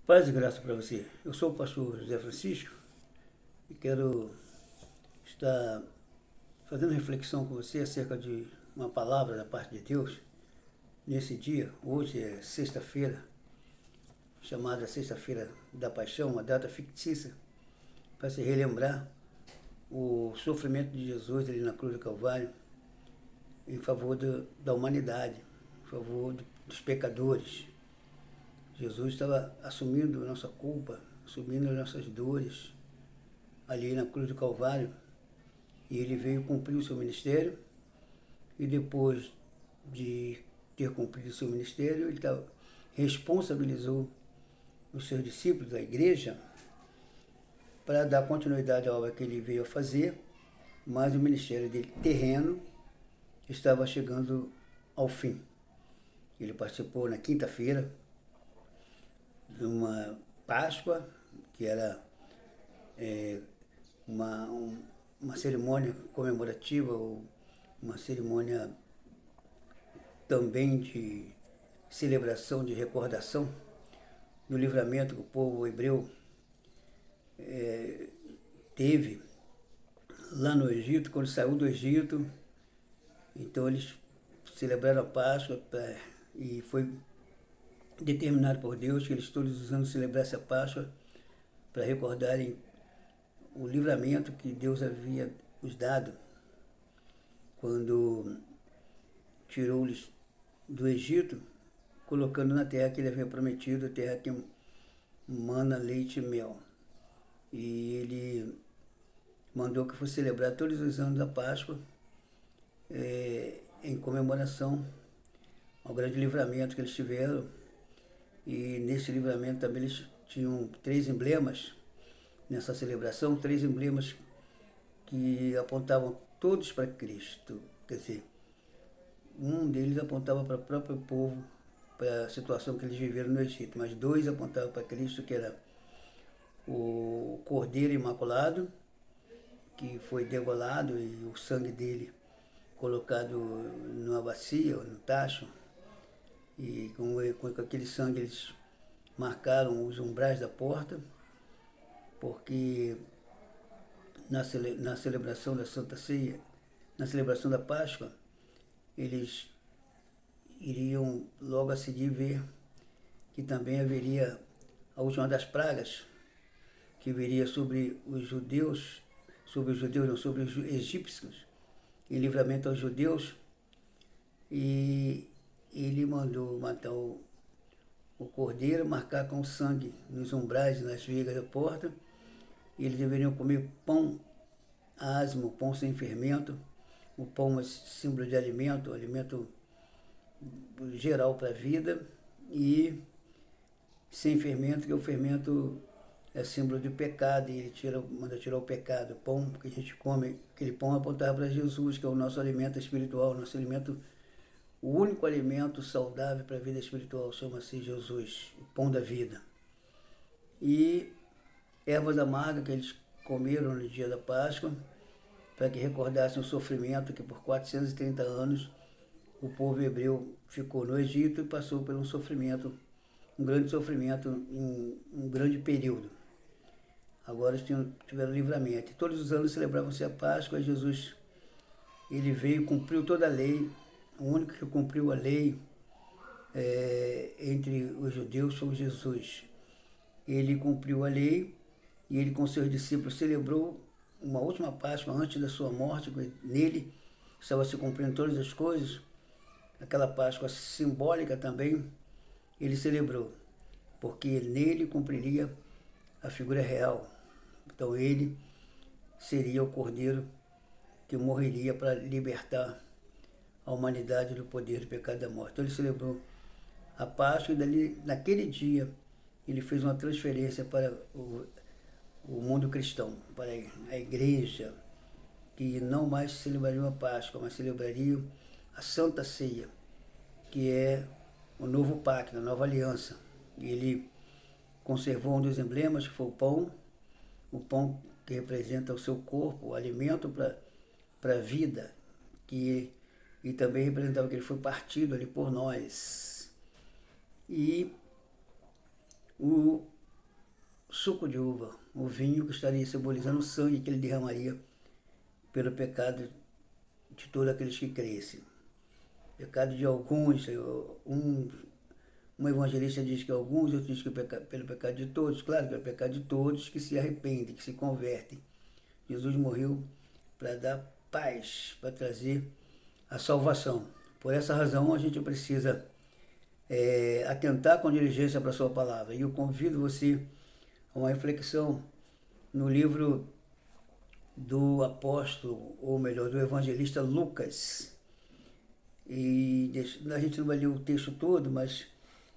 Paz e graça para você. Eu sou o pastor José Francisco e quero estar fazendo reflexão com você acerca de uma palavra da parte de Deus nesse dia. Hoje é sexta-feira, chamada Sexta-feira da Paixão, uma data fictícia para se relembrar o sofrimento de Jesus ali na cruz do Calvário em favor da humanidade, em favor dos pecadores. Jesus estava assumindo a nossa culpa, assumindo as nossas dores ali na cruz do Calvário, e ele veio cumprir o seu ministério, e depois de ter cumprido o seu ministério, ele responsabilizou os seus discípulos, a igreja, para dar continuidade à obra que ele veio a fazer, mas o ministério dele terreno estava chegando ao fim. Ele participou na quinta-feira de uma Páscoa, que era uma cerimônia comemorativa, ou uma cerimônia também de celebração, de recordação do livramento que o povo hebreu teve lá no Egito, quando saiu do Egito. Então eles celebraram a Páscoa e foi determinado por Deus que eles todos os anos celebrassem a Páscoa para recordarem o livramento que Deus havia os dado quando tirou-lhes do Egito, colocando na terra que ele havia prometido, a terra que mana leite e mel. E ele mandou que fosse celebrado todos os anos a Páscoa em comemoração ao grande livramento que eles tiveram. E nesse livramento também eles tinham 3 emblemas nessa celebração, 3 emblemas que apontavam todos para Cristo. Quer dizer, um deles apontava para o próprio povo, para a situação que eles viveram no Egito, mas 2 apontavam para Cristo, que era o Cordeiro Imaculado, que foi degolado e o sangue dele colocado numa bacia, no tacho, e com aquele sangue eles marcaram os umbrais da porta, porque na celebração da Santa Ceia, na celebração da Páscoa, eles iriam logo a seguir ver que também haveria a última das pragas, que viria sobre os judeus, não, sobre os egípcios, em livramento aos judeus, e ele mandou matar o cordeiro, marcar com sangue nos umbrais, nas vigas da porta, e eles deveriam comer pão asmo, pão sem fermento. O pão é símbolo de alimento, alimento geral para a vida, e sem fermento, que o fermento é símbolo de pecado, e ele manda tirar o pecado. O pão que a gente come, aquele pão apontava para Jesus, que é o nosso alimento espiritual, nosso alimento, o único alimento saudável para a vida espiritual, chama-se Jesus, o pão da vida. E ervas amargas que eles comeram no dia da Páscoa, para que recordassem o sofrimento que por 430 anos o povo hebreu ficou no Egito e passou por um sofrimento, um grande sofrimento, em um grande período. Agora eles tiveram livramento. E todos os anos celebravam-se a Páscoa, e Jesus, ele veio e cumpriu toda a lei. O único que cumpriu a lei entre os judeus foi Jesus. Ele cumpriu a lei e ele com seus discípulos celebrou uma última Páscoa antes da sua morte. Nele estava se cumprindo todas as coisas. Aquela Páscoa simbólica também ele celebrou, porque nele cumpriria a figura real. Então ele seria o Cordeiro que morreria para libertar a humanidade do poder do pecado e da morte. Então ele celebrou a Páscoa, e dali, naquele dia ele fez uma transferência para o mundo cristão, para a igreja, que não mais celebraria a Páscoa, mas celebraria a Santa Ceia, que é o novo pacto, a nova aliança. Ele conservou um dos emblemas, que foi o pão que representa o seu corpo, o alimento para a vida, e também representava que ele foi partido ali por nós. E suco de uva, o vinho que estaria simbolizando o sangue que ele derramaria pelo pecado de todos aqueles que crescem. Pecado de alguns, um evangelista diz que alguns, outro diz que pelo pecado de todos. Claro que é o pecado de todos que se arrependem, que se convertem. Jesus morreu para dar paz, para trazer a salvação. Por essa razão, a gente precisa atentar com diligência para a sua palavra. E eu convido você a uma reflexão no livro do apóstolo, ou melhor, do evangelista Lucas. E a gente não vai ler o texto todo, mas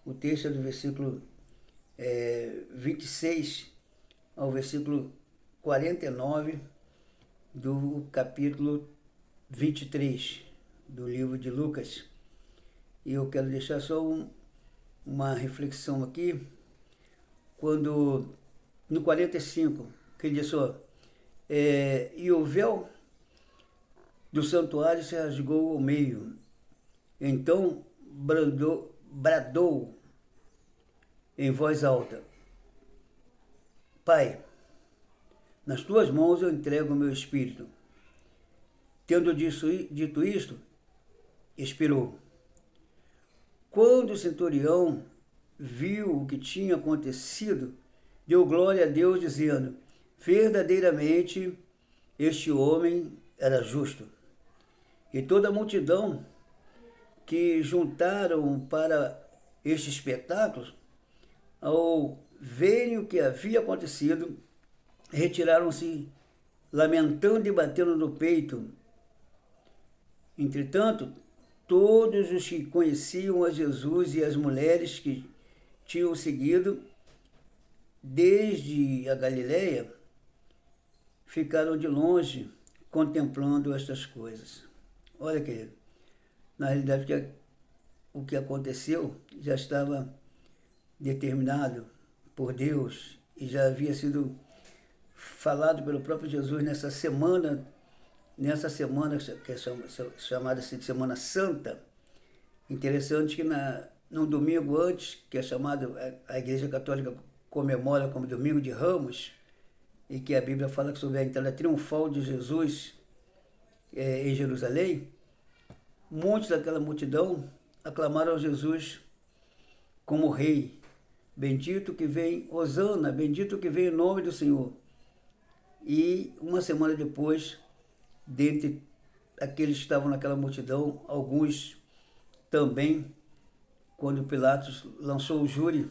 o texto é do versículo 26 ao versículo 49 do capítulo 23 do livro de Lucas. E eu quero deixar só uma reflexão aqui, quando no 45, que ele diz assim, e o véu do santuário se rasgou ao meio. Então bradou em voz alta: Pai, nas tuas mãos eu entrego o meu espírito. Tendo dito isto, expirou. Quando o centurião viu o que tinha acontecido, deu glória a Deus, dizendo: verdadeiramente este homem era justo. E toda a multidão que juntaram para este espetáculo, ao verem o que havia acontecido, retiraram-se, lamentando e batendo no peito. Entretanto, todos os que conheciam a Jesus e as mulheres que tinham seguido desde a Galileia ficaram de longe contemplando estas coisas. Olha, querido, na realidade o que aconteceu já estava determinado por Deus e já havia sido falado pelo próprio Jesus nessa semana que é chamada de Semana Santa. Interessante que num domingo antes, que é chamado, a Igreja Católica comemora como Domingo de Ramos, e que a Bíblia fala sobre a entrada triunfal de Jesus em Jerusalém, muitos daquela multidão aclamaram Jesus como rei. Bendito que vem, Hosana, bendito que vem em nome do Senhor. E uma semana depois, dentre aqueles que estavam naquela multidão, alguns também, quando Pilatos lançou o júri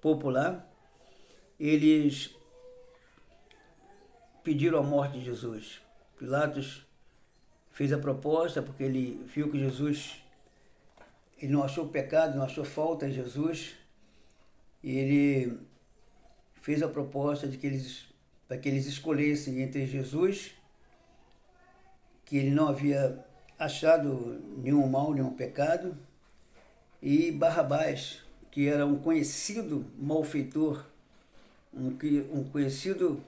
popular, eles pediram a morte de Jesus. Pilatos fez a proposta porque ele viu que Jesus, ele não achou pecado, não achou falta em Jesus, e ele fez a proposta para que eles escolhessem entre Jesus, que ele não havia achado nenhum mal, nenhum pecado, e Barrabás, que era um conhecido malfeitor, um conhecido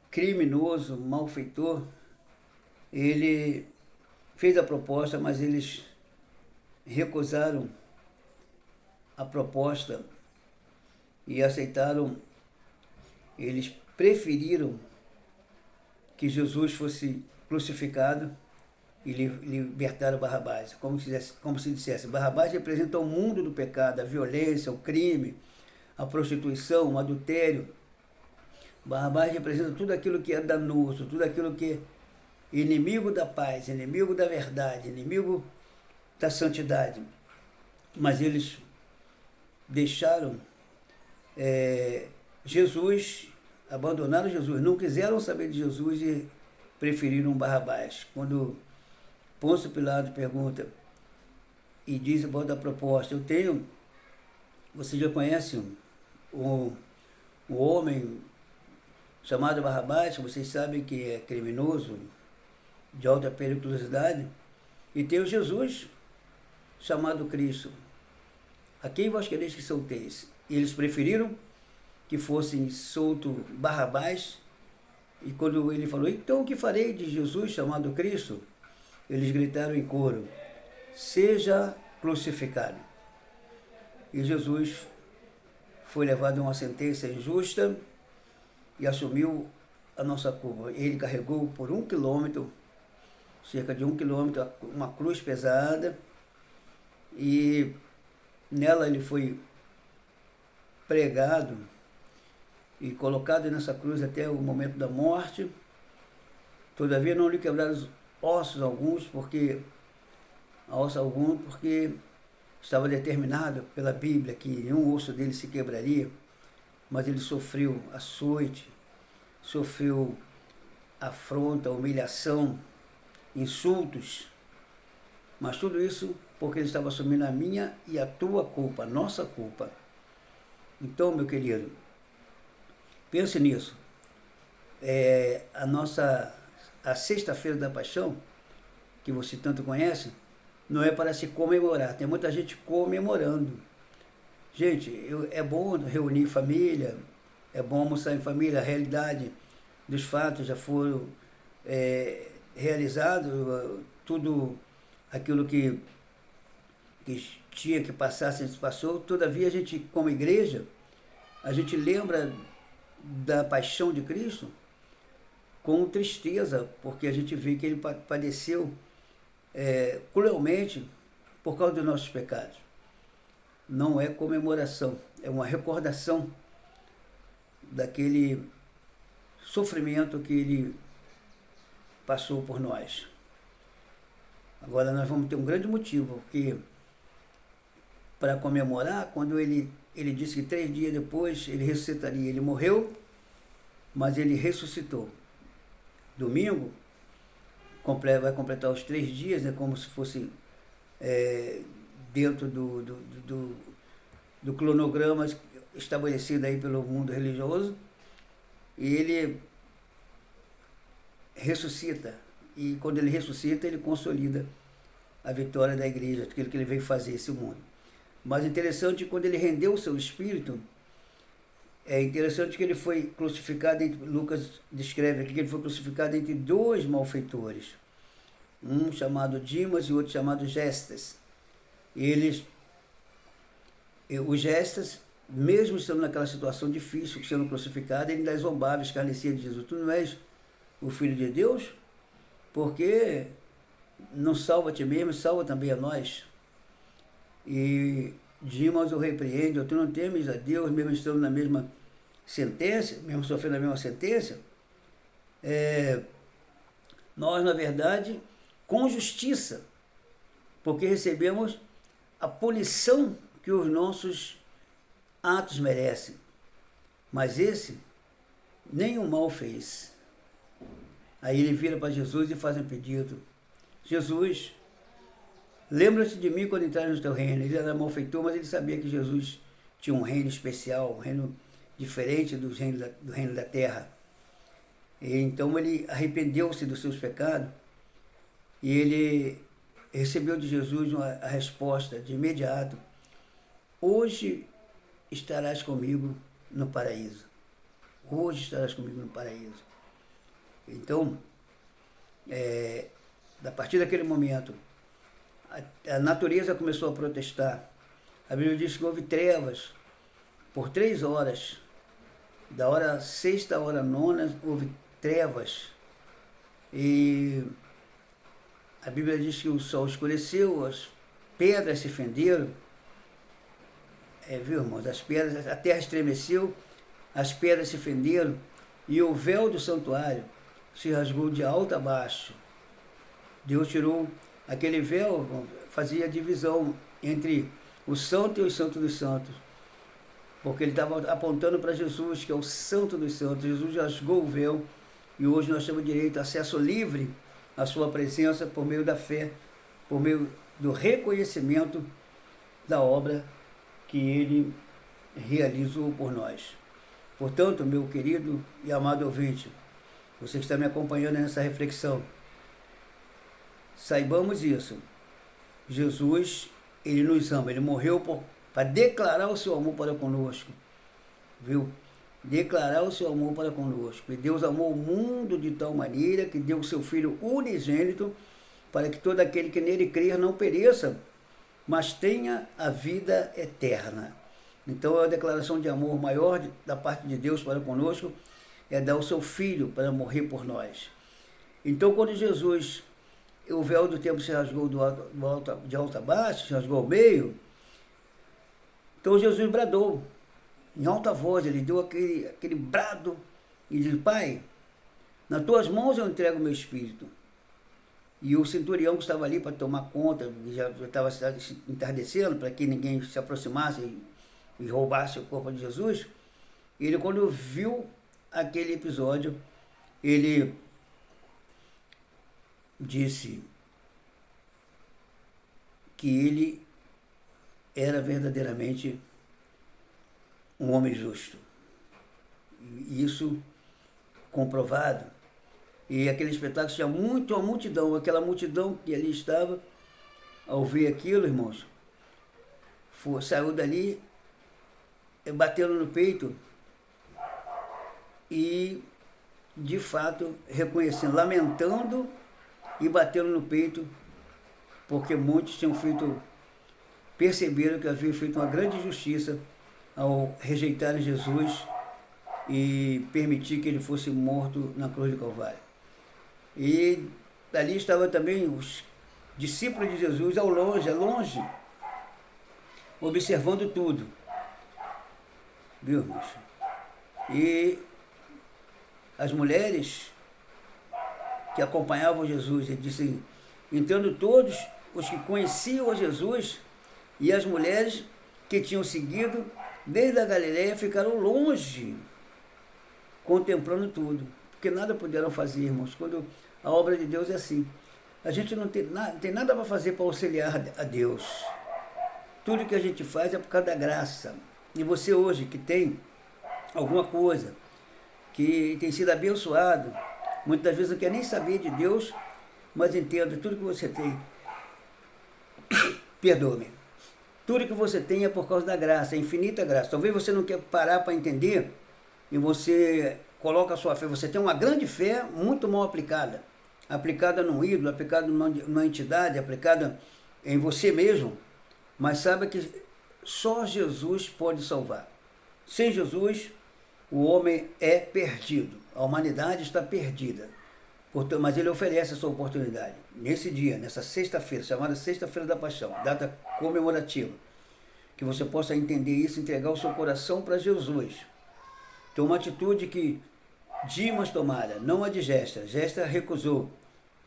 criminoso, malfeitor. Ele fez a proposta, mas eles recusaram a proposta e aceitaram. Eles preferiram que Jesus fosse crucificado e libertaram Barrabás. Como se dissesse, Barrabás representa o mundo do pecado, a violência, o crime, a prostituição, o adultério. Barrabás representa tudo aquilo que é danoso, tudo aquilo que é inimigo da paz, inimigo da verdade, inimigo da santidade. Mas eles deixaram Jesus, abandonaram Jesus, não quiseram saber de Jesus e preferiram Barrabás. Quando Pôncio Pilatos pergunta e diz a proposta, você já conhece um homem chamado Barrabás, que vocês sabem que é criminoso, de alta periculosidade, e tem o Jesus, chamado Cristo. A quem vós quereis que solteis? E eles preferiram que fossem solto Barrabás, e quando ele falou, então o que farei de Jesus, chamado Cristo? Eles gritaram em coro, seja crucificado. E Jesus foi levado a uma sentença injusta e assumiu a nossa culpa. Ele carregou por 1 quilômetro, cerca de 1 quilômetro, uma cruz pesada, e nela ele foi pregado e colocado nessa cruz até o momento da morte. Todavia não lhe quebraram os ossos alguns, porque estava determinado pela Bíblia que nenhum osso dele se quebraria, mas ele sofreu açoite, sofreu afronta, humilhação, insultos, mas tudo isso porque ele estava assumindo a minha e a tua culpa, a nossa culpa. Então, meu querido, pense nisso. A Sexta-feira da Paixão, que você tanto conhece, não é para se comemorar. Tem muita gente comemorando. Gente, é bom reunir família, é bom almoçar em família. A realidade dos fatos já foram realizados, tudo aquilo que tinha que passar, se passou. Todavia, a gente, como igreja, a gente lembra da paixão de Cristo com tristeza, porque a gente vê que ele padeceu cruelmente por causa dos nossos pecados. Não é comemoração, é uma recordação daquele sofrimento que ele passou por nós. Agora nós vamos ter um grande motivo, porque para comemorar, quando ele disse que 3 dias depois ele ressuscitaria. Ele morreu, mas ele ressuscitou. Domingo vai completar os 3 dias, né, como se fosse dentro do cronograma estabelecido aí pelo mundo religioso. E ele ressuscita. E quando ele ressuscita, ele consolida a vitória da igreja, aquilo que ele veio fazer esse mundo. Mas interessante, quando ele rendeu o seu espírito, é interessante que ele foi crucificado, Lucas descreve aqui que ele foi crucificado entre 2 malfeitores, um chamado Dimas e outro chamado Gestas. Os Gestas, mesmo estando naquela situação difícil, sendo crucificado, ele ainda zombava, escarnecia de Jesus. Tu não és o Filho de Deus? Porque não salva a ti mesmo, salva também a nós. E Dimas o repreende: tu não temes a Deus, mesmo estando na mesma sentença, mesmo sofrendo a mesma sentença? Nós, na verdade, com justiça, porque recebemos a punição que os nossos atos merecem. Mas esse nenhum mal fez. Aí ele vira para Jesus e faz um pedido: Jesus, lembra-te de mim quando entrares no teu reino. Ele era malfeitor, mas ele sabia que Jesus tinha um reino especial, um reino diferente do reino da terra. E então ele arrependeu-se dos seus pecados e ele recebeu de Jesus a resposta de imediato: hoje estarás comigo no paraíso. Hoje estarás comigo no paraíso. Então, a partir daquele momento, a natureza começou a protestar. A Bíblia diz que houve trevas por 3 horas. Da hora 6ª à hora 9ª, houve trevas. E a Bíblia diz que o sol escureceu, as pedras se fenderam. Viu, irmãos? A terra estremeceu, as pedras se fenderam, e o véu do santuário se rasgou de alto a baixo. Deus tirou aquele véu, fazia divisão entre o santo e o santo dos santos, porque ele estava apontando para Jesus, que é o santo dos santos. Jesus rasgou o véu e hoje nós temos direito a acesso livre à sua presença por meio da fé, por meio do reconhecimento da obra que ele realizou por nós. Portanto, meu querido e amado ouvinte, você que está me acompanhando nessa reflexão, saibamos isso: Jesus, ele nos ama, ele morreu para declarar o seu amor para conosco, viu? Declarar o seu amor para conosco. E Deus amou o mundo de tal maneira que deu o seu Filho unigênito, para que todo aquele que nele crer não pereça, mas tenha a vida eterna. Então, a declaração de amor maior da parte de Deus para conosco é dar o seu Filho para morrer por nós. Então, quando Jesus, o véu do templo se rasgou de alto a baixo, se rasgou ao meio, então Jesus bradou, em alta voz, ele deu aquele brado e disse: Pai, nas tuas mãos eu entrego o meu espírito. E o centurião que estava ali para tomar conta, já estava se entardecendo, para que ninguém se aproximasse e roubasse o corpo de Jesus, ele, quando viu aquele episódio, ele disse que ele era verdadeiramente um homem justo. E isso comprovado. E aquele espetáculo tinha uma multidão, aquela multidão que ali estava, ao ver aquilo, irmãos, saiu dali, batendo no peito e, de fato, reconhecendo, lamentando e batendo no peito, porque muitos perceberam que havia feito uma grande justiça ao rejeitarem Jesus e permitir que ele fosse morto na cruz do Calvário. E ali estavam também os discípulos de Jesus ao longe, observando tudo. Viu, irmãos? E as mulheres que acompanhavam Jesus, ele disse, entrando todos os que conheciam a Jesus, e as mulheres que tinham seguido desde a Galileia ficaram longe, contemplando tudo, porque nada puderam fazer, irmãos. Quando a obra de Deus é assim, a gente não tem nada para fazer para auxiliar a Deus. Tudo que a gente faz é por causa da graça. E você hoje que tem alguma coisa, que tem sido abençoado, muitas vezes não quer nem saber de Deus, mas entenda, tudo que você tem, perdoe-me, tudo que você tem é por causa da graça, é infinita graça. Talvez você não quer parar para entender, e você coloca a sua fé, você tem uma grande fé muito mal aplicada, aplicada num ídolo, aplicada numa entidade, aplicada em você mesmo, mas saiba que só Jesus pode salvar. Sem Jesus, o homem é perdido, a humanidade está perdida. Portanto, mas ele oferece essa oportunidade, nesse dia, nessa sexta-feira, chamada Sexta-feira da Paixão, data comemorativa, que você possa entender isso, entregar o seu coração para Jesus. Então, uma atitude que Dimas tomara, não a de Gesta. Gesta recusou,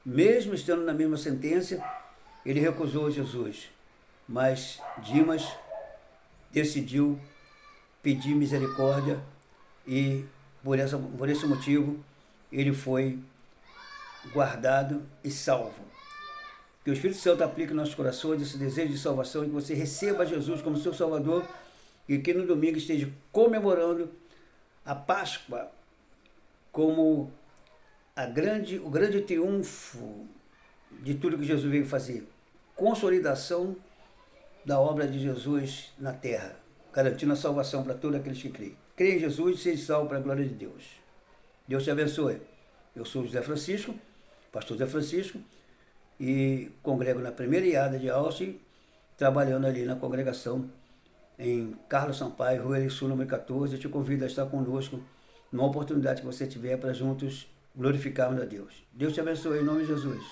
mesmo estando na mesma sentença, ele recusou Jesus. Mas Dimas decidiu pedir misericórdia e, por esse motivo, ele foi guardado e salvo. Que o Espírito Santo aplique em nossos corações esse desejo de salvação e que você receba Jesus como seu Salvador e que no domingo esteja comemorando a Páscoa como o grande triunfo de tudo que Jesus veio fazer. Consolidação da obra de Jesus na terra, garantindo a salvação para todos aqueles que creem. Creia em Jesus e seja salvo para a glória de Deus. Deus te abençoe. Eu sou José Francisco, pastor José Francisco, e congrego na primeira iada de Alce, trabalhando ali na congregação em Carlos Sampaio, Rua Eriçu, número 14. Eu te convido a estar conosco numa oportunidade que você tiver para juntos glorificarmos a Deus. Deus te abençoe em nome de Jesus.